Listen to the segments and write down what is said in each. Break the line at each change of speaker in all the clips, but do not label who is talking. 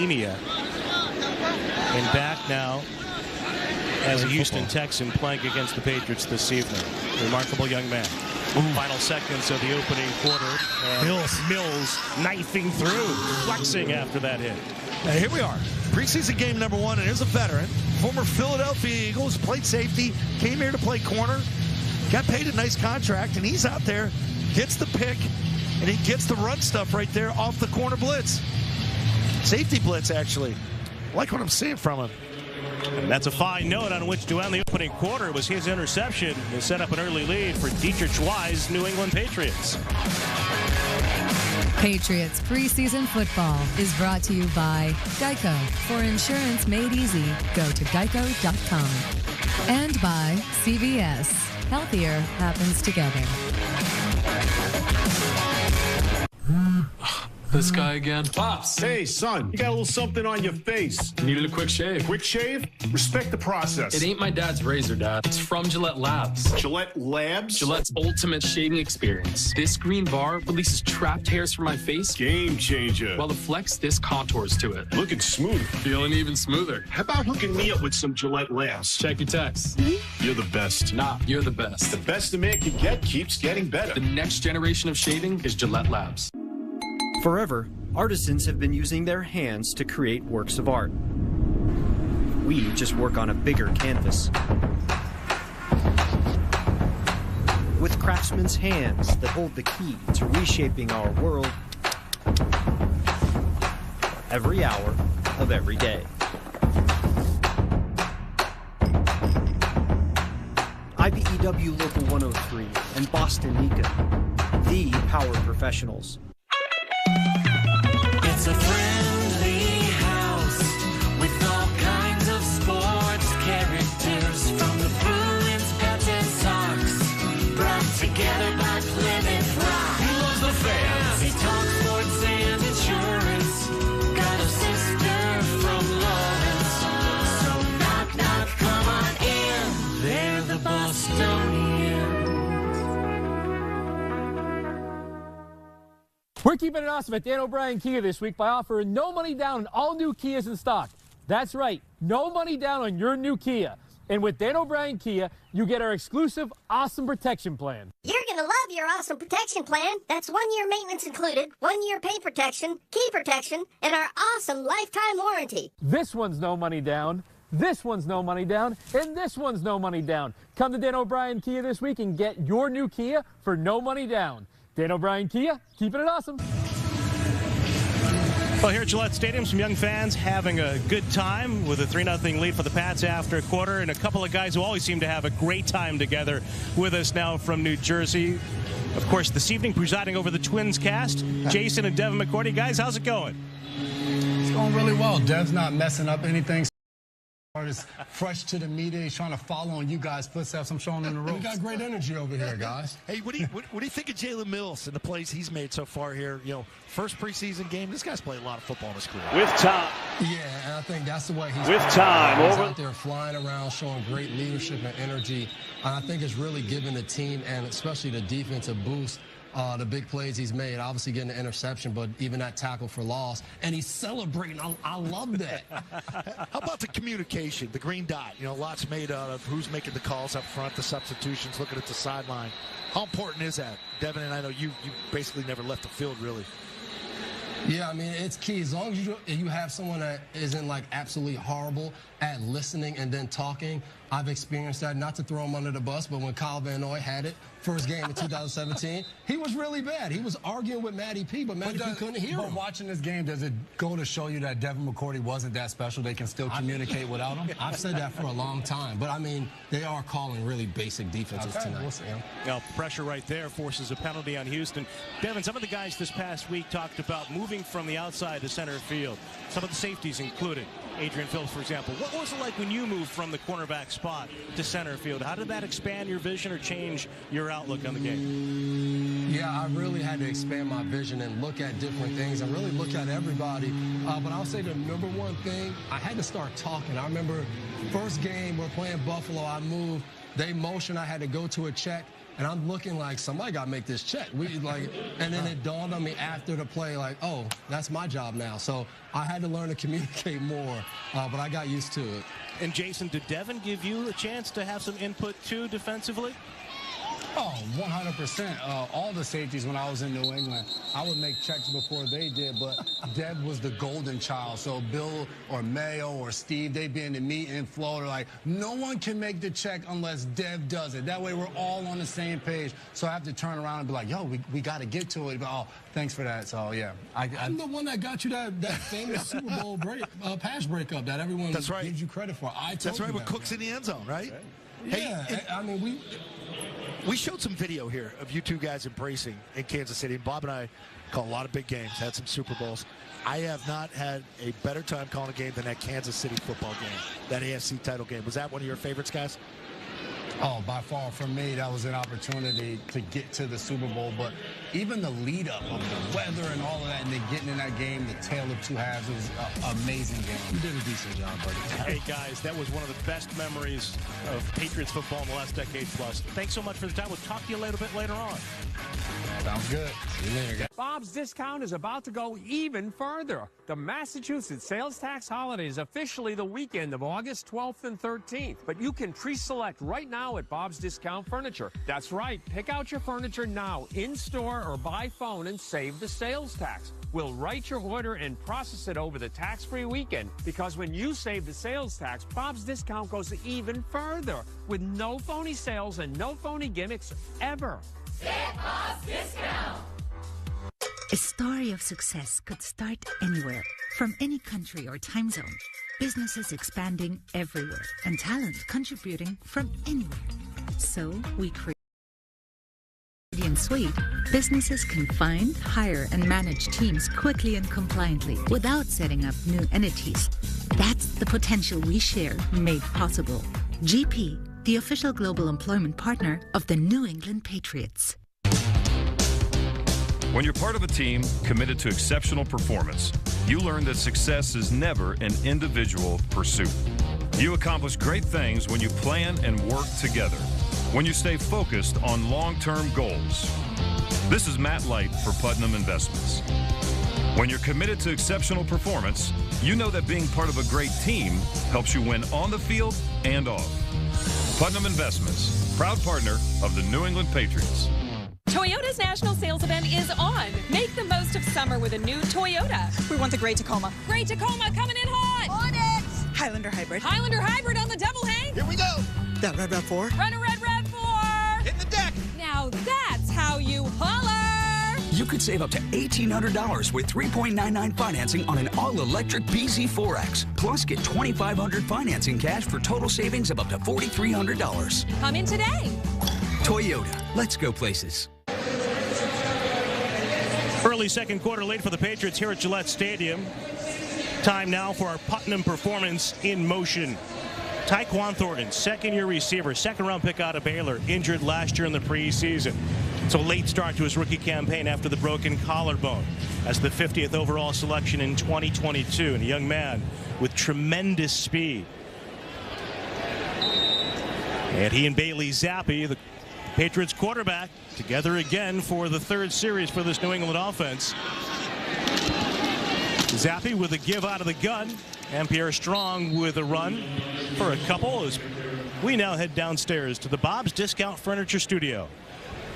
leukemia. And back now as a Houston Texan playing against the Patriots this evening. Remarkable young man. Final seconds of the opening quarter. And Mills knifing through, flexing after that hit.
Now here we are. Preseason game number 1, and here's a veteran. Former Philadelphia Eagles, played safety, came here to play corner, got paid a nice contract, and he's out there, gets the pick, and he gets the run stuff right there off the corner blitz. Safety blitz, actually. I like what I'm seeing from him.
And that's a fine note on which to end the opening quarter. It was his interception to set up an early lead for Dietrich Wise' New England Patriots.
Patriots preseason football is brought to you by Geico. For insurance made easy, go to geico.com. And by CVS. Healthier happens together.
This guy again.
Pops. Hey, son, you got a little something on your face.
Needed a quick shave.
Quick shave? Respect the process.
It ain't my dad's razor, Dad. It's from Gillette Labs.
Gillette Labs?
Gillette's ultimate shaving experience. This green bar releases trapped hairs from my face.
Game changer.
While the Flex Disc contours to it.
Looking smooth.
Feeling even smoother.
How about hooking me up with some Gillette Labs?
Check your text.
You're the best.
Nah, you're the best.
The best a man can get keeps getting better.
The next generation of shaving is Gillette Labs.
Forever, artisans have been using their hands to create works of art. We just work on a bigger canvas. With craftsmen's hands that hold the key to reshaping our world every hour of every day. IBEW Local 103 and Boston Nika, the power professionals.
It's a friendly house with all kinds of sports characters, from the Bruins, Pets, and Sox, brought together by Plymouth Rock. He loves the fans. He talks sports and insurance. Got a sister from Lawrence. So knock, knock, come on in. They're the Bostonians.
We're keeping it awesome at Dan O'Brien Kia this week by offering no money down on all new Kias in stock. That's right, no money down on your new Kia. And with Dan O'Brien Kia, you get our exclusive Awesome Protection Plan.
You're going to love your Awesome Protection Plan. That's 1 year maintenance included, 1 year paint protection, key protection, and our awesome lifetime warranty.
This one's no money down, this one's no money down, and this one's no money down. Come to Dan O'Brien Kia this week and get your new Kia for no money down. Dan O'Brien Kia, keeping it awesome.
Well, here at Gillette Stadium, some young fans having a good time with a 3-0 lead for the Pats after a quarter, and a couple of guys who always seem to have a great time together with us now from New Jersey. Of course, this evening presiding over the Twins cast, Jason and Devin McCourty. Guys, how's it going?
It's going really well. Dev's not messing up anything. Is fresh to the media. He's trying to follow on you guys' footsteps. I'm showing him the ropes. We got great energy over here, guys.
Hey, what do you think of Jalen Mills and the plays he's made so far here? You know, first preseason game. This guy's played a lot of football in his career.
With time.
Yeah, and I think that's the way he's
with time.
He's
over
out there flying around, showing great leadership and energy. And I think it's really given the team and especially the defense a boost. The big plays he's made, obviously getting an interception, but even that tackle for loss. And he's celebrating. I love that.
How about the communication, the green dot? You know, lots made out of who's making the calls up front, the substitutions, looking at the sideline. How important is that? Devin, and I know you basically never left the field, really.
Yeah, I mean, it's key. As long as you have someone that isn't, like, absolutely horrible at listening and then talking. I've experienced that, not to throw him under the bus, but when Kyle Van Noy had it, first game in 2017, he was really bad. He was arguing with Matty P, but Matty P couldn't hear him. But watching this game, does it go to show you that Devin McCourty wasn't that special? They can still communicate without him? I've said that for a long time. But, I mean, they are calling really basic defenses tonight. We'll see.
Now, pressure right there forces a penalty on Houston. Devin, some of the guys this past week talked about moving from the outside to center field. Some of the safeties included. Adrian Phillips, for example. What was it like when you moved from the cornerback spot to center field? How did that expand your vision or change your outlook on the game?
Yeah, I really had to expand my vision and look at different things and really look at everybody. But I'll say the number one thing, I had to start talking. I remember first game, we're playing Buffalo, I moved. They motioned, I had to go to a check. and I'm looking like somebody got to make this check. And then it dawned on me after the play, like, oh, that's my job now. So I had to learn to communicate more, but I got used to it.
And Jason, did Devin give you a chance to have some input too defensively?
Oh, 100%. All the safeties when I was in New England, I would make checks before they did, but Dev was the golden child. So Bill or Mayo or Steve, they'd be in the meet and flow. They're like, no one can make the check unless Dev does it. That way we're all on the same page. So I have to turn around and be like, yo, we got to get to it. But, oh, thanks for that. So, yeah.
I'm the one that got you that famous Super Bowl pass breakup that everyone
That's right.
gives you credit for.
That's right, with Cooks in the end zone, right?
Yeah,
hey,
I mean,
we showed some video here of you two guys embracing in Kansas City. Bob and I call a lot of big games, had some Super Bowls. I have not had a better time calling a game than that Kansas City football game, that AFC title game. Was that one of your favorites, guys?
Oh, by far, for me, that was an opportunity to get to the Super Bowl. But even the lead-up of the weather and all of that, and then getting in that game, the tale of two halves, was an amazing game.
You did a decent job, buddy.
Hey, guys, that was one of the best memories of Patriots football in the last decade plus. Thanks so much for the time. We'll talk to you a little bit later on.
Sounds good. See you later, guys.
Bob's Discount is about to go even further. The Massachusetts sales tax holiday is officially the weekend of August 12th and 13th. But you can pre-select right now at Bob's Discount Furniture. That's right. Pick out your furniture now, in-store or by phone, and save the sales tax. We'll write your order and process it over the tax-free weekend, because when you save the sales tax, Bob's Discount goes even further with no phony sales and no phony gimmicks ever.
Get Bob's Discount.
A story of success could start anywhere, from any country or time zone. Businesses expanding everywhere, and talent contributing from anywhere. So we create Suite. Businesses can find, hire, and manage teams quickly and compliantly without setting up new entities. That's the potential we share made possible. GP, the official global employment partner of the New England Patriots.
When you're part of a team committed to exceptional performance, you learn that success is never an individual pursuit. You accomplish great things when you plan and work together, when you stay focused on long-term goals. This is Matt Light for Putnam Investments. When you're committed to exceptional performance, you know that being part of a great team helps you win on the field and off. Putnam Investments, proud partner of the New England Patriots.
Toyota's national sales event is on. Make the most of summer with a new Toyota.
We want the Great Tacoma.
Great Tacoma coming in hot.
On it! Highlander Hybrid.
Highlander Hybrid on the double hang.
Here we go. That Red RAV4.
Run a Red RAV4.
Hit the deck.
Now that's how you holler.
You could save up to $1,800 with 3.99 financing on an all-electric BZ4X. Plus, get $2,500 financing cash for total savings of up to $4,300.
Come in today.
Toyota. Let's go places.
Early second quarter late for the Patriots here at Gillette Stadium. Time now for our Putnam Performance in Motion. Tyquan Thornton, second-year receiver, second-round pick out of Baylor, injured last year in the preseason. So late start to his rookie campaign after the broken collarbone as the 50th overall selection in 2022, and a young man with tremendous speed. And he and Bailey Zappi, the Patriots quarterback, together again for the third series for this New England offense. Zappi with a give out of the gun, and Pierre Strong with a run for a couple as we now head downstairs to the Bob's Discount Furniture Studio.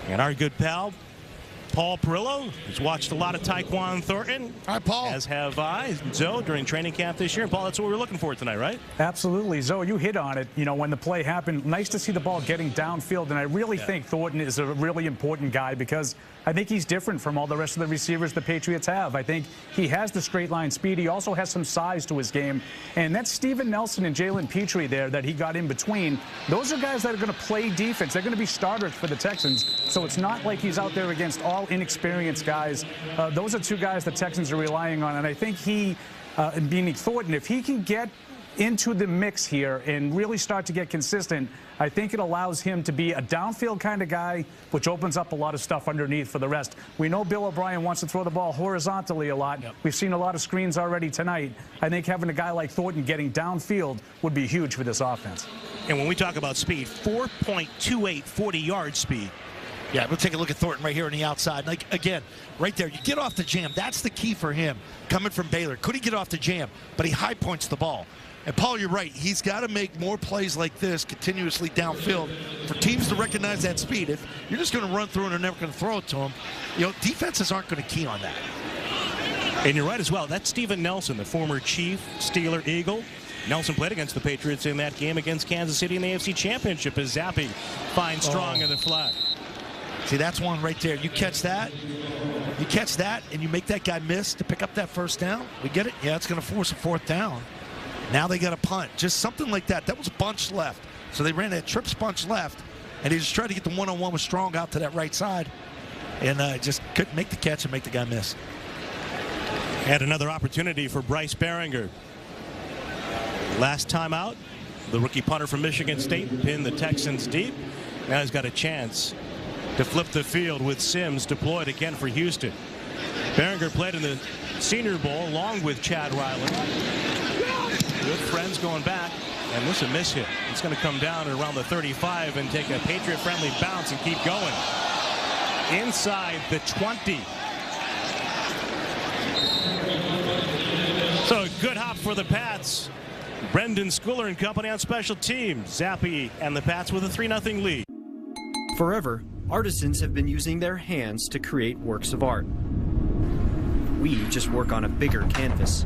And our good pal, Paul Perillo, has watched a lot of Tyquan Thornton.
Hi, Paul.
As have I, Zoe, during training camp this year. And Paul, that's what we're looking for tonight, right?
Absolutely. Zoe, you hit on it. You know, when the play happened, nice to see the ball getting downfield. And I really think Thornton is a really important guy because I think he's different from all the rest of the receivers the Patriots have. I think he has the straight line speed. He also has some size to his game. And that's Steven Nelson and Jalen Petrie there that he got in between. Those are guys that are going to play defense. They're going to be starters for the Texans. So it's not like he's out there against all inexperienced guys. Those are two guys the Texans are relying on. And I think he, being Thornton, if he can get into the mix here and really start to get consistent, I think it allows him to be a downfield kind of guy, which opens up a lot of stuff underneath for the rest. We know Bill O'Brien wants to throw the ball horizontally a lot. We've seen a lot of screens already tonight. I think having a guy like Thornton getting downfield would be huge for this offense.
And when we talk about speed, 4.28 40-yard speed.
Yeah, we'll take a look at Thornton right here on the outside. Like, again, right there, you get off the jam. That's the key for him coming from Baylor. Could he get off the jam? But he high points the ball. And, Paul, you're right. He's got to make more plays like this continuously downfield for teams to recognize that speed. If you're just going to run through and they're never going to throw it to him, defenses aren't going to key on that.
And you're right as well. That's Steven Nelson, the former Chief, Steeler, Eagle. Nelson played against the Patriots in that game against Kansas City in the AFC Championship as Zappi finds strong in the flat.
See, that's one right there. You catch that, and you make that guy miss to pick up that first down. We get it? Yeah, it's going to force a fourth down. Now they got a punt. Just something like that. That was bunch left. So they ran that trips bunch left, and he just tried to get the one-on-one with Strong out to that right side, and just couldn't make the catch and make the guy miss.
And another opportunity for Bryce Behringer. Last time out, the rookie punter from Michigan State pinned the Texans deep. Now he's got a chance to flip the field with Sims deployed again for Houston. Behringer played in the Senior Bowl along with Chad Ryland. Good friends going back. And this is a miss hit. It's going to come down at around the 35 and take a Patriot-friendly bounce and keep going. Inside the 20. So a good hop for the Pats. Brendan Schooler and company on special teams. Zappi and the Pats with a 3-0 lead.
Forever, artisans have been using their hands to create works of art. We just work on a bigger canvas.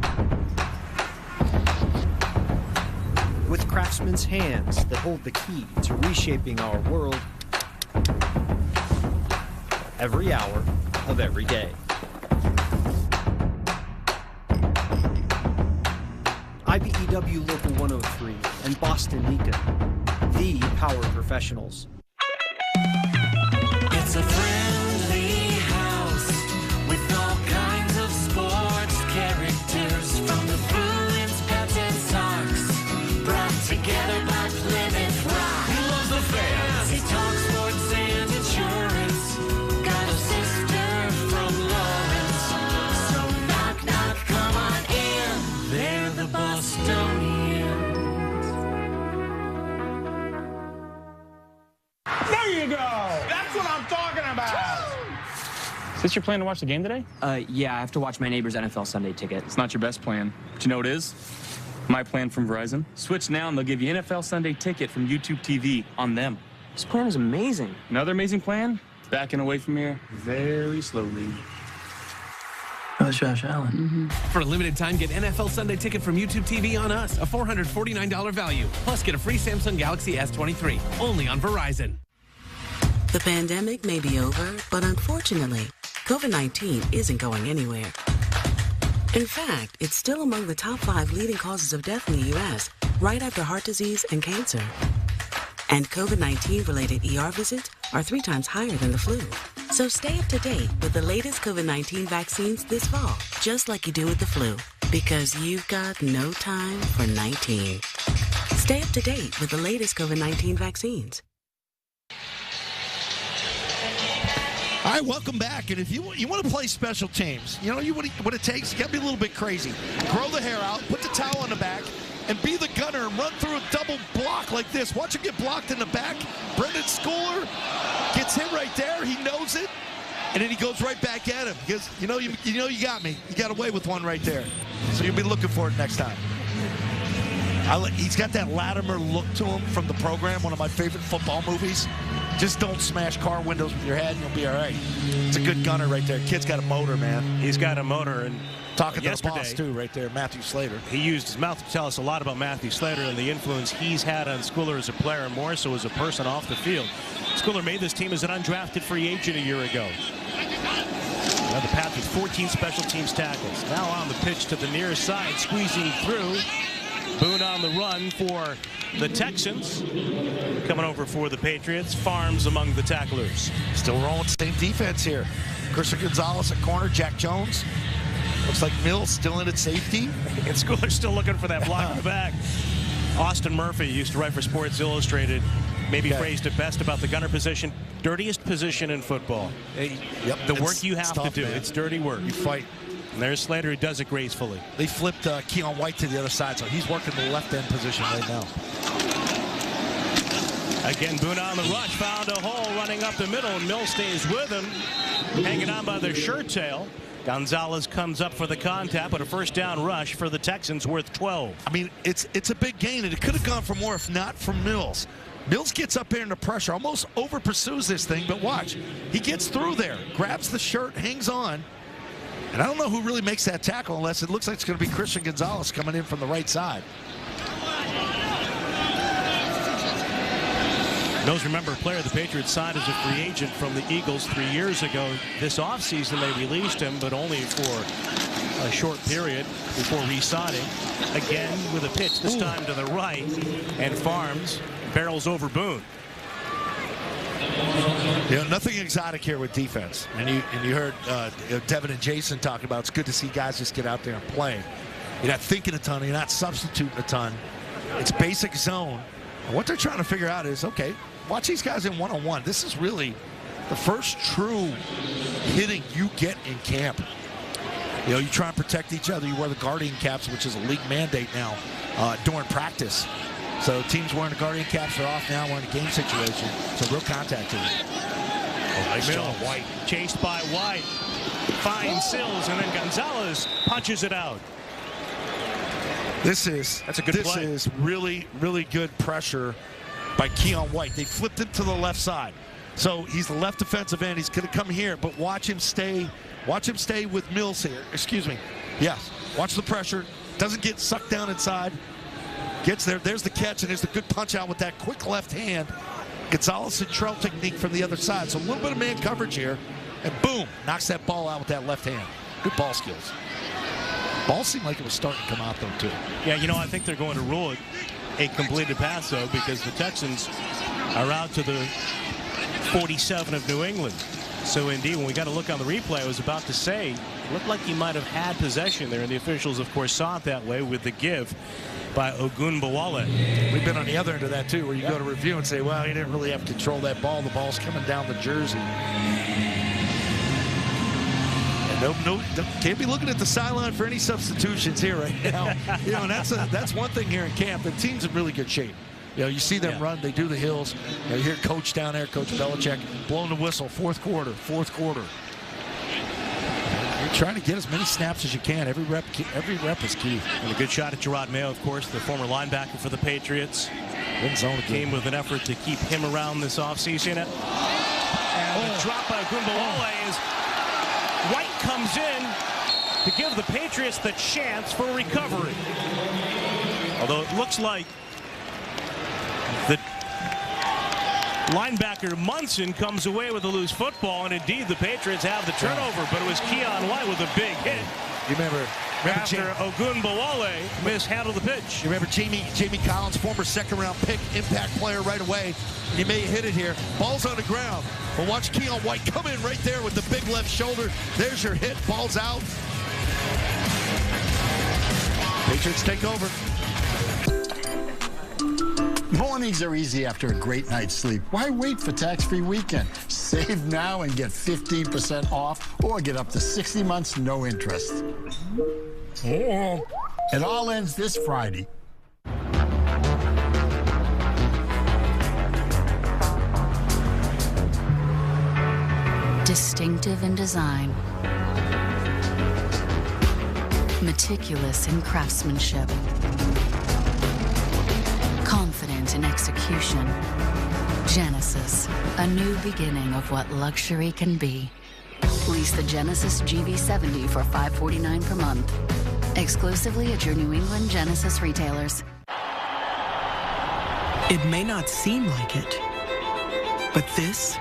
With craftsmen's hands that hold the key to reshaping our world every hour of every day. IBEW Local 103 and Boston Nika, the power professionals.
It's a friendly house with all kinds of sports characters from the Bruins, Pats, and Sox. Brought together by Plymouth Rock. He loves the fans. He talks sports and insurance. Got a sister from Lawrence. So knock, knock, come on in. They're the Bostonians.
There you go. That's what I'm talking about.
Is this your plan to watch the game today?
Yeah, I have to watch my neighbor's NFL Sunday ticket.
It's not your best plan, but you know what it is? My plan from Verizon. Switch now and they'll give you NFL Sunday ticket from YouTube TV on them.
This plan is amazing.
Another amazing plan? Backing away from here very slowly.
Oh, Josh Allen.
For a limited time, get NFL Sunday ticket from YouTube TV on us, a $449 value. Plus, get a free Samsung Galaxy S23, only on Verizon.
The pandemic may be over, but unfortunately, COVID-19 isn't going anywhere. In fact, it's still among the top 5 leading causes of death in the U.S., right after heart disease and cancer. And COVID-19 related ER visits are 3 times higher than the flu. So stay up to date with the latest COVID-19 vaccines this fall, just like you do with the flu, because you've got no time for 19. Stay up to date with the latest COVID-19 vaccines.
All right, welcome back. And if you want to play special teams, you know what it takes? You got to be a little bit crazy. Grow the hair out, put the towel on the back, and be the gunner and run through a double block like this. Watch him get blocked in the back. Brendan Schooler gets hit right there. He knows it. And then he goes right back at him because you know you got me. You got away with one right there. So you'll be looking for it next time. He's got that Latimer look to him from the program, one of my favorite football movies. Just don't smash car windows with your head and you'll be all right. It's a good gunner right there. Kid's got a motor, man.
He's got a motor. And
talking to the boss, too, right there, Matthew Slater.
He used his mouth to tell us a lot about Matthew Slater and the influence he's had on Schooler as a player and more so as a person off the field. Schooler made this team as an undrafted free agent a year ago. Now the Pats with 14 special teams tackles. Now on the pitch to the near side, squeezing through. Boone on the run for the Texans. Coming over for the Patriots. Farms among the tacklers.
Still rolling same defense here. Christian Gonzalez at corner. Jack Jones. Looks like Mills still in at safety.
And Schooler's still looking for that block in the back. Austin Murphy used to write for Sports Illustrated. Maybe phrased it best about the gunner position. Dirtiest position in football.
Yep,
the work you have
tough,
to do.
Man.
It's dirty work.
You fight.
And there's Slater who does it gracefully.
They flipped Keon White to the other side, so he's working the left end position right now.
Again, Boone on the rush, found a hole running up the middle, and Mills stays with him, hanging on by the shirt tail. Gonzalez comes up for the contact, but a first down rush for the Texans worth 12.
I mean, it's a big gain, and it could have gone for more if not for Mills. Mills gets up there in the pressure, almost over pursues this thing, but watch. He gets through there, grabs the shirt, hangs on. And I don't know who really makes that tackle unless it looks like it's going to be Christian Gonzalez coming in from the right side.
Those remember a player the Patriots signed as a free agent from the Eagles 3 years ago. This offseason they released him, but only for a short period before re-signing. Again with a pitch, this time to the right, and Farms barrels over Boone.
You know, nothing exotic here with defense. And you heard Devin and Jason talking about it's good to see guys just get out there and play. You're not thinking a ton, you're not substituting a ton. It's basic zone. And what they're trying to figure out is, okay, watch these guys in one-on-one. This is really the first true hitting you get in camp. You know, you try and protect each other. You wear the guardian caps, which is a league mandate now, during practice. So teams wearing the guardian caps are off now. We're in a game situation. So real contact here.
Oh, nice job. White. Chased by White. Finds Sills, and then Gonzalez punches it out.
That's a good play. This is really, really good pressure by Keon White. They flipped him to the left side. So he's the left defensive end. He's going to come here, but watch him stay with Mills here. Excuse me. Yes. Watch the pressure. Doesn't get sucked down inside. Gets there. There's the catch, and there's the good punch out with that quick left hand. Gonzalez and trail technique from the other side. So a little bit of man coverage here, and boom, knocks that ball out with that left hand. Good ball skills. Ball seemed like it was starting to come out, though, too.
Yeah, you know, I think they're going to rule it a completed pass, though, because the Texans are out to the 47 of New England. So, indeed, when we got to look on the replay, I was about to say, it looked like he might have had possession there, and the officials, of course, saw it that way with the give by Ogunbowale.
We've been on the other end of that, too, where you go to review and say, well, he didn't really have control of that ball. The ball's coming down the jersey. No, can't be looking at the sideline for any substitutions here right now. You know, and that's one thing here in camp. The team's in really good shape. You know, you see them run, they do the hills. You know, you hear Coach down there, Coach Belichick, blowing the whistle, fourth quarter. You're trying to get as many snaps as you can. Every rep is key.
And a good shot at Gerard Mayo, of course, the former linebacker for the Patriots. Came with an effort to keep him around this offseason. And the drop by Ogunbowale is White comes in to give the Patriots the chance for recovery. Although it looks like the linebacker Munson comes away with a loose football, and indeed the Patriots have the turnover, but it was Keon White with a big hit.
You remember
after Ogunbowale mishandled the pitch.
You remember Jamie Collins, former second-round pick, impact player right away. He may hit it here. Ball's on the ground. But watch Keon White come in right there with the big left shoulder. There's your hit. Ball's out. Patriots take over.
Mornings are easy after a great night's sleep. Why wait for tax-free weekend? Save now and get 15% off or get up to 60 months no interest. It all ends this Friday.
Distinctive in design, meticulous in craftsmanship, confident in execution. Genesis, a new beginning of what luxury can be. Lease the Genesis GV70 for $549 per month, exclusively at your New England Genesis retailers.
It may not seem like it, but this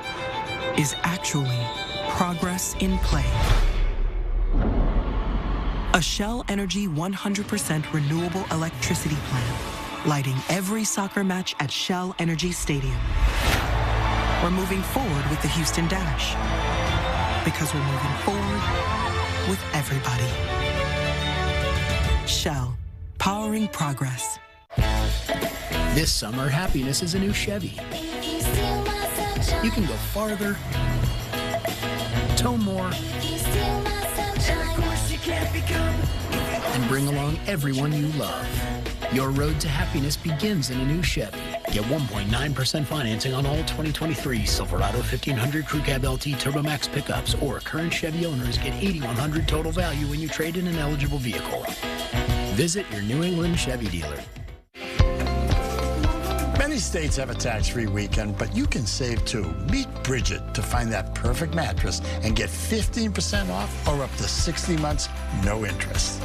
is actually progress in play. A Shell Energy 100% renewable electricity plant, lighting every soccer match at Shell Energy Stadium. We're moving forward with the Houston Dash, because we're moving forward with everybody. Shell, powering progress.
This summer, happiness is a new Chevy. You can go farther, tow more, and bring along everyone you love. Your road to happiness begins in a new Chevy. Get 1.9% financing on all 2023 Silverado 1500 Crew Cab LT Turbo Max pickups, or current Chevy owners get $8,100 total value when you trade in an eligible vehicle. Visit your New England Chevy dealer.
Many states have a tax-free weekend, but you can save too. Meet Bridget to find that perfect mattress and get 15% off or up to 60 months, no interest.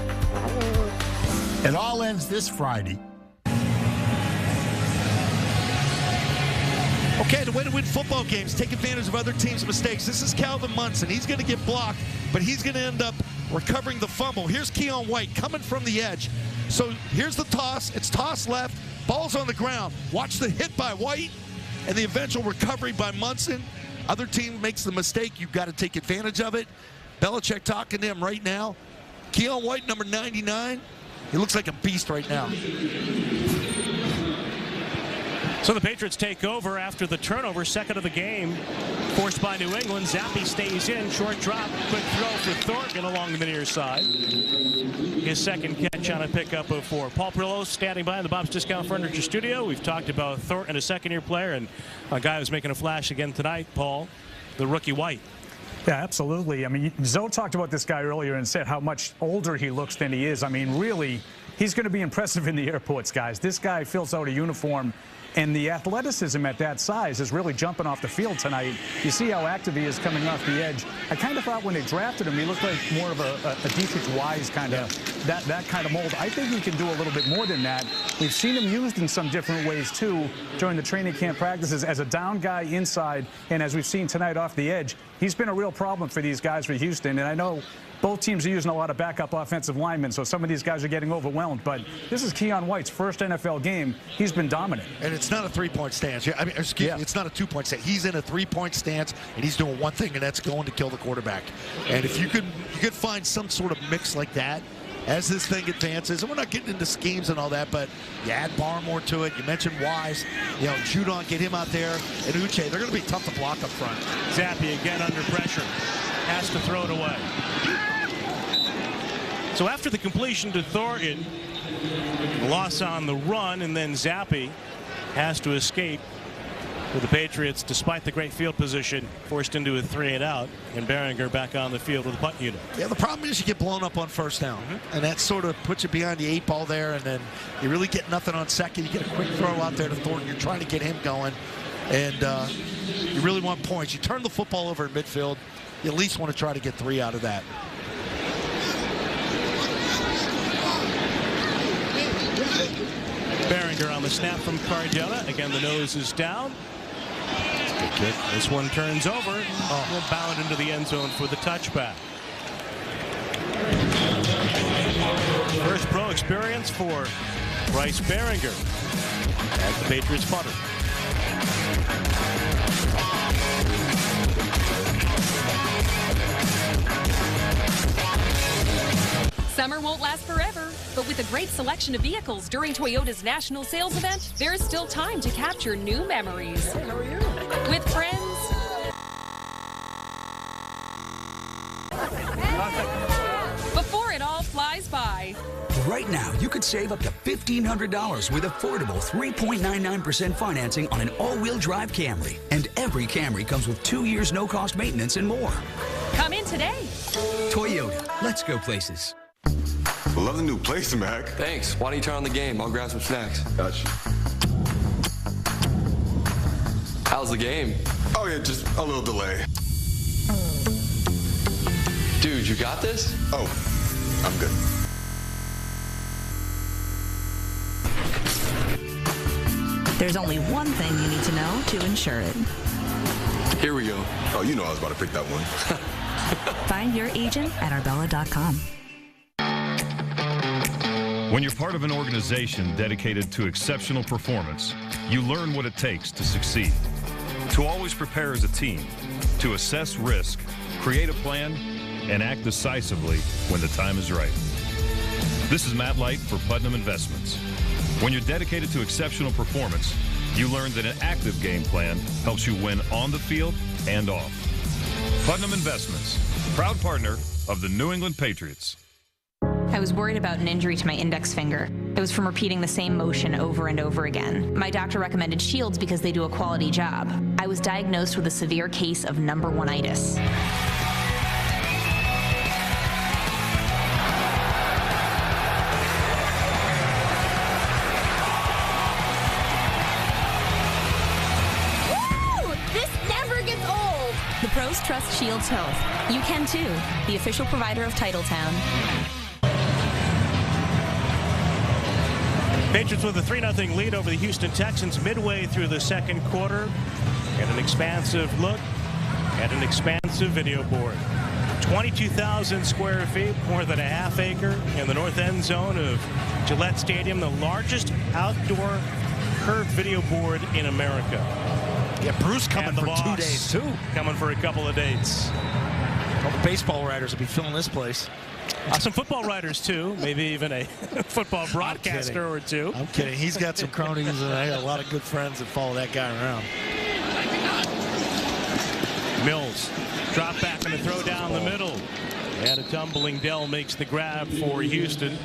It all ends this Friday.
Okay, the way to win football games, take advantage of other teams' mistakes. This is Calvin Munson. He's going to get blocked, but he's going to end up recovering the fumble. Here's Keon White coming from the edge. So here's the toss. It's toss left. Ball's on the ground. Watch the hit by White and the eventual recovery by Munson. Other team makes the mistake. You've got to take advantage of it. Belichick talking to him right now. Keon White, number 99. He looks like a beast right now.
So the Patriots take over after the turnover, second of the game, forced by New England. Zappi stays in, short drop, quick throw for Thornton along the near side. His second catch on a pickup of 4. Paul Perillo standing by in the Bob's Discount Furniture Studio. We've talked about Thornton, a second-year player, and a guy who's making a flash again tonight, Paul, the rookie White.
Yeah, absolutely. I mean, Zoe talked about this guy earlier and said how much older he looks than he is. I mean, really, he's going to be impressive in the airports, guys. This guy fills out a uniform, and the athleticism at that size is really jumping off the field tonight. You see how active he is coming off the edge. I kind of thought when they drafted him, he looked like more of a Dietrich Wise kind of, that kind of mold. I think he can do a little bit more than that. We've seen him used in some different ways, too, during the training camp practices as a down guy inside, and as we've seen tonight off the edge. He's been a real problem for these guys for Houston, and I know both teams are using a lot of backup offensive linemen, so some of these guys are getting overwhelmed. But this is Keon White's first NFL game. He's been dominant.
And it's not a three-point stance. I mean, excuse me, it's not a two-point stance. He's in a three-point stance, and he's doing one thing, and that's going to kill the quarterback. And if you could find some sort of mix like that as this thing advances, and we're not getting into schemes and all that, but you add Barmore to it. You mentioned Wise. You know, Judon, get him out there. And Uche, they're going to be tough to block up front.
Zappi again under pressure. Has to throw it away. So after the completion to Thornton, loss on the run, and then Zappi has to escape with the Patriots, despite the great field position, forced into a 3-and-out, and Behringer back on the field with the punt unit.
Yeah, the problem is you get blown up on first down, and that sort of puts you behind the 8 ball there, and then you really get nothing on second. You get a quick throw out there to Thornton. You're trying to get him going, and you really want points. You turn the football over in midfield, you at least want to try to get 3 out of that.
Behringer on the snap from Cardona. Again, the nose is down. Good kick. This one turns over. Will bound into the end zone for the touchback. First pro experience for Bryce Behringer as the Patriots punter.
Summer won't last forever, but with a great selection of vehicles during Toyota's national sales event, there is still time to capture new memories. Hey, how are you? With friends, before it all flies by.
Right now, you could save up to $1,500 with affordable 3.99% financing on an all-wheel drive Camry. And every Camry comes with 2 years no-cost maintenance and more.
Come in today.
Toyota, let's go places.
Love the new place, Mac.
Thanks. Why don't you turn on the game? I'll grab some snacks.
Got you.
How's the game?
Oh, yeah, just a little delay.
Dude, you got this?
Oh, I'm good.
There's only one thing you need to know to insure it.
Here we go.
Oh, you know I was about to pick that one.
Find your agent at arbella.com.
When you're part of an organization dedicated to exceptional performance, you learn what it takes to succeed. To always prepare as a team, to assess risk, create a plan, and act decisively when the time is right. This is Matt Light for Putnam Investments. When you're dedicated to exceptional performance, you learn that an active game plan helps you win on the field and off. Putnam Investments, proud partner of the New England Patriots.
I was worried about an injury to my index finger.
It was from repeating the same motion over and over again. My doctor recommended Shields because they do a quality job. I was diagnosed with a severe case of number one-itis. The pros trust Shields Health. You can too. The official provider of Titletown.
Patriots with a 3-0 lead over the Houston Texans midway through the second quarter. And an expansive look at an expansive video board. 22,000 square feet, more than a half acre in the north end zone of Gillette Stadium, the largest outdoor curved video board in America.
Yeah, Bruce coming for 2 days, too.
Coming for a couple of dates.
All the baseball writers will be filling this place.
Some football writers, too. Maybe even a football broadcaster or two.
I'm kidding. He's got some cronies, and I got a lot of good friends that follow that guy around.
Mills, drop back and a throw down the middle. And a tumbling Dell makes the grab for Houston.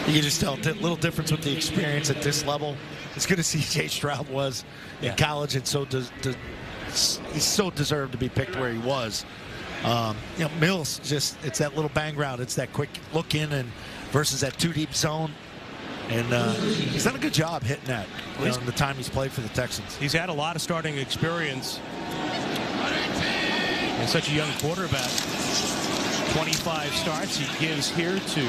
You can just tell a little difference with the experience at this level. It's good to see Jay Stroud was in college, and he so deserved to be picked where he was. Mills, it's that little bang route. It's that quick look in and versus that two deep zone. And he's done a good job hitting that in the time he's played for the Texans.
He's had a lot of starting experience. And such a young quarterback. 25 starts he gives here to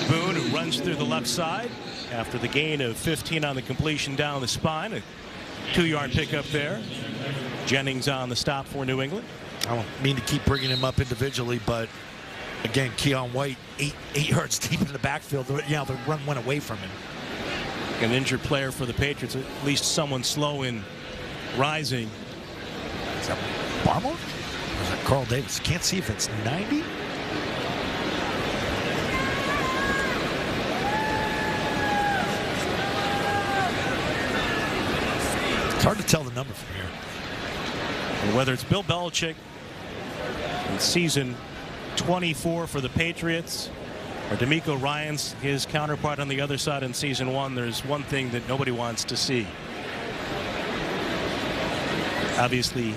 Boone, who runs through the left side after the gain of 15 on the completion down the spine. A 2-yard pickup there. Jennings on the stop for New England.
I don't mean to keep bringing him up individually, but again, Keon White, eight yards deep in the backfield. The run went away from him.
An injured player for the Patriots, at least someone slow in rising.
Is that Barmore? Or is that Carl Davis? Can't see if it's 90. It's hard to tell the number from here.
And whether it's Bill Belichick in season 24 for the Patriots or DeMeco Ryans, his counterpart on the other side in season 1, there's one thing that nobody wants to see. Obviously,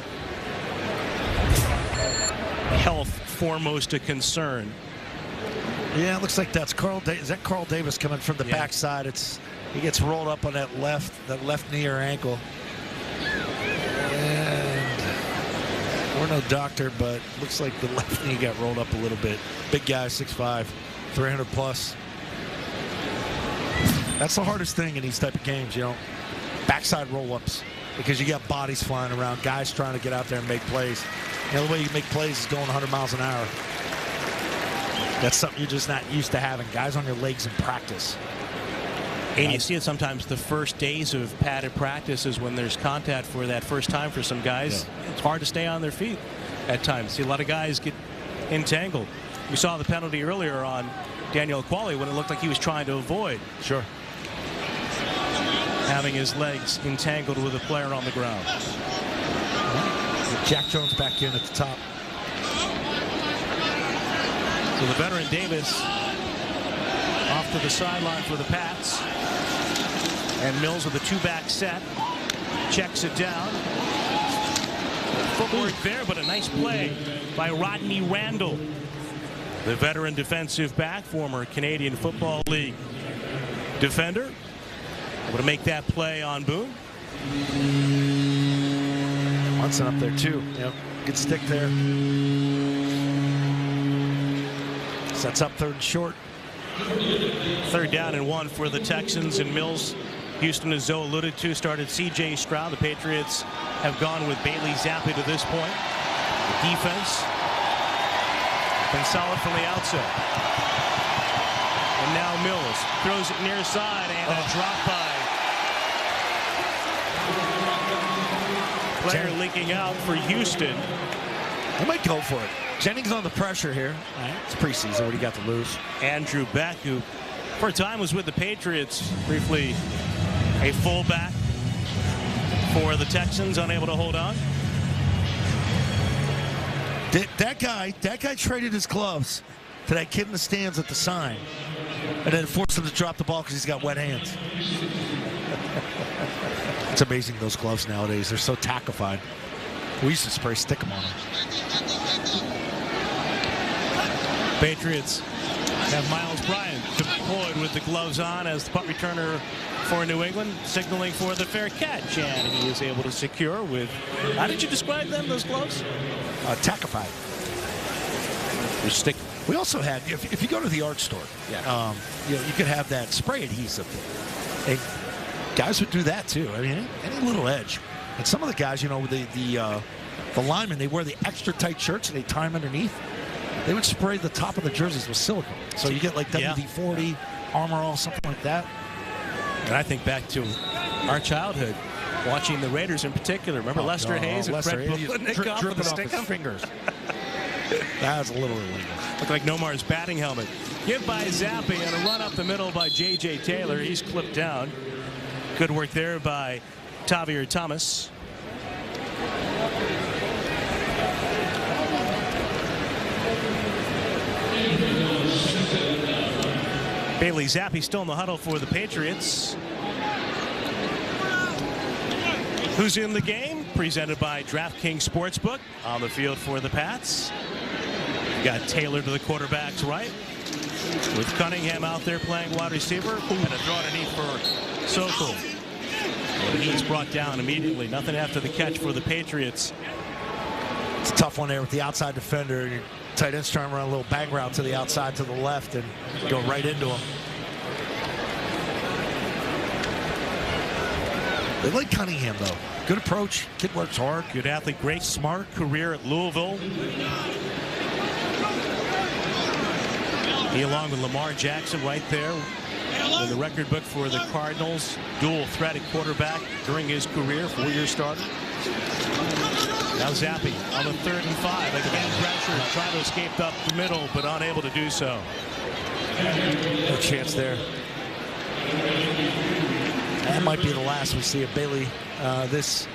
health foremost a concern.
Yeah, it looks like that's Carl. Is that Carl Davis coming from the backside? He gets rolled up on that left knee or ankle. And we're no doctor, but looks like the left knee got rolled up a little bit. Big guy, 6'5", 300 plus. That's the hardest thing in these type of games, backside roll-ups, because you got bodies flying around, guys trying to get out there and make plays. The only way you make plays is going 100 miles an hour. That's something you're just not used to having. Guys on your legs in practice.
And you see it sometimes the first days of padded practice is when there's contact for that first time for some guys. Yeah. It's hard to stay on their feet at times. See a lot of guys get entangled. We saw the penalty earlier on Daniel Qualley when it looked like he was trying to avoid.
Sure.
Having his legs entangled with a player on the ground.
Jack Jones back in at the top.
So the veteran Davis off to the sideline for the Pats. And Mills with a two-back set. Checks it down. Footwork there, but a nice play by Rodney Randall. The veteran defensive back, former Canadian Football League defender. Able to make that play on Boone.
Munson up there too. Yep. Good stick there. Sets up 3rd and short.
3rd down and 1 for the Texans, and Mills. Houston, as Zoe alluded to, started C.J. Stroud. The Patriots have gone with Bailey Zappi to this point. The defense been solid from the outset. And now Mills throws it near side, and a drop by. Player leaking out for Houston.
They might go for it. Jennings on the pressure here. It's preseason. What do you got to lose?
Andrew Beck, who for a time was with the Patriots, briefly a fullback for the Texans, unable to hold on.
That guy traded his gloves to that kid in the stands at the sign. and then force him to drop the ball because he's got wet hands. It's amazing, those gloves nowadays. They're so tackified. We used to spray stickum on them.
Patriots have Miles Bryant deployed with the gloves on as the punt returner for New England, signaling for the fair catch, and he is able to secure with, how did you describe them, those gloves?
Tackified.
Stick.
We also had, if you go to the art store, you could have that spray adhesive. And guys would do that too. I mean, any little edge. And some of the guys, the linemen, they wear the extra tight shirts and they tie them underneath. They would spray the top of the jerseys with silicone. So you get like WD-40, Armor All, something like that.
And I think back to our childhood, watching the Raiders in particular. Remember Lester Hayes and Fred
dripping off his fingers. That was a little illegal.
Looked like Nomar's batting helmet. Give by Zappi and a run up the middle by J.J. Taylor. He's clipped down. Good work there by Tavir Thomas. Bailey Zappi still in the huddle for the Patriots. Who's in the game? Presented by DraftKings Sportsbook. On the field for the Pats. Got Taylor to the quarterback's right, with Cunningham out there playing wide receiver, and a throw underneath for Sokol. And he's brought down immediately. Nothing after the catch for the Patriots.
It's a tough one there with the outside defender. Your tight end's trying to run a little bang route to the outside to the left and go right into him. They like Cunningham, though. Good approach. Kid works hard.
Good athlete. Great, smart career at Louisville. He, along with Lamar Jackson, right there in the record book for the Cardinals. Dual threat at quarterback during his career, 4-year starter. Now Zappi on the 3rd and 5. Again, pressure, trying to escape up the middle, but unable to do so.
No chance there. That might be the last we see of Bailey this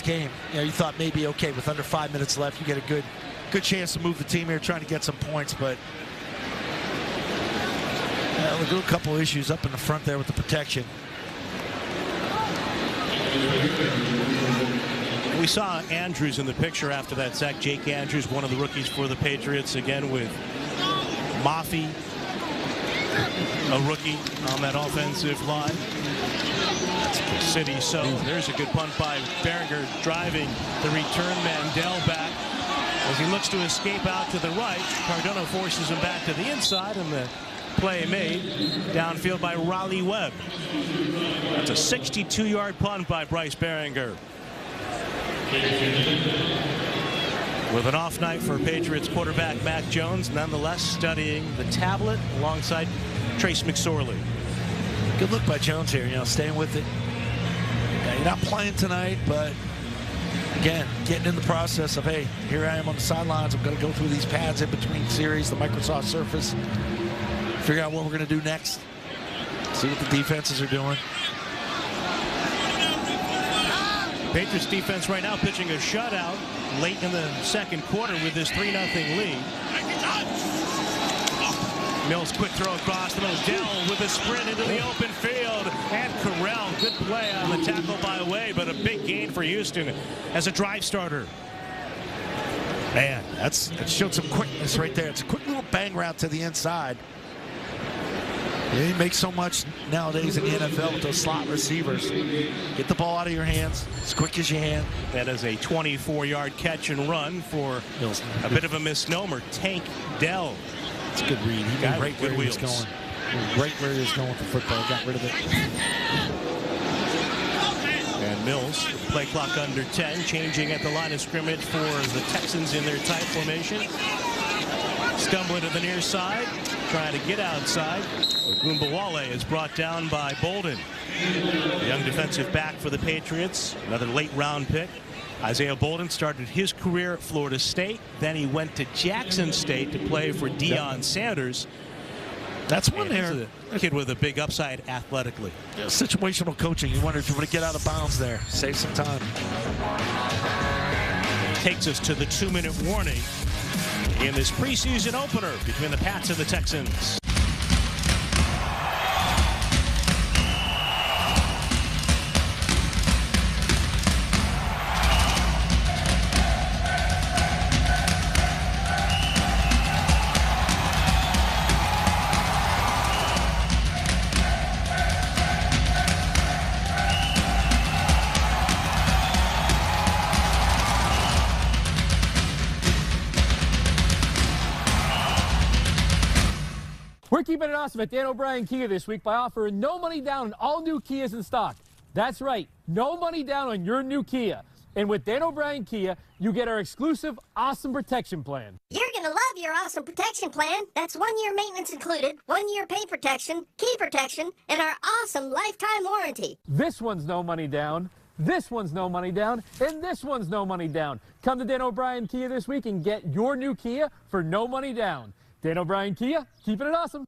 game. You thought maybe, okay, with under 5 minutes left, you get a good chance to move the team here, trying to get some points, but look at a couple of issues up in the front there with the protection.
We saw Andrews in the picture after that sack. Jake Andrews, one of the rookies for the Patriots, again with Mafi, a rookie on that offensive line. City, so there's a good punt by Behringer, driving the return Mandel back. As he looks to escape out to the right, Cardona forces him back to the inside, and the play made downfield by Raleigh Webb. That's a 62-yard punt by Bryce Behringer. With an off night for Patriots quarterback Mac Jones, nonetheless studying the tablet alongside Trace McSorley.
Good look by Jones here, staying with it. You're not playing tonight, but again, getting in the process of, hey, here I am on the sidelines. I'm going to go through these pads in between series, the Microsoft Surface, figure out what we're going to do next, see what the defenses are doing.
Patriots defense right now pitching a shutout late in the second quarter with this 3-0 lead. Mills, quick throw across the middle. Dell with a sprint into the open field. And Corral, good play on the tackle by Way, but a big gain for Houston as a drive starter.
Man, that showed some quickness right there. It's a quick little bang route to the inside. You make so much nowadays in the NFL with those slot receivers. Get the ball out of your hands as quick as you can.
That is a 24-yard catch and run for a bit of a misnomer. Tank Dell.
It's a good read. He knew right where he was going. Right where he was going with the football. Got rid of it.
And Mills, play clock under 10, changing at the line of scrimmage for the Texans in their tight formation. Stumbling to the near side, trying to get outside. Ogunbowale is brought down by Bolden. Young defensive back for the Patriots, another late round pick. Isaiah Bolden started his career at Florida State. Then he went to Jackson State to play for Deion Sanders.
That's one there.
A kid with a big upside athletically.
Situational coaching. You wonder if you want to get out of bounds there. Save some time.
Takes us to the 2-minute warning in this preseason opener between the Pats and the Texans.
We're keeping it awesome at Dan O'Brien Kia this week by offering no money down on all new Kias in stock. That's right, no money down on your new Kia. And with Dan O'Brien Kia, you get our exclusive Awesome Protection Plan.
You're going to love your Awesome Protection Plan. That's 1 year maintenance included, 1 year paint protection, key protection, and our awesome lifetime warranty.
This one's no money down, this one's no money down, and this one's no money down. Come to Dan O'Brien Kia this week and get your new Kia for no money down. Dan O'Brien Kia, keeping it awesome.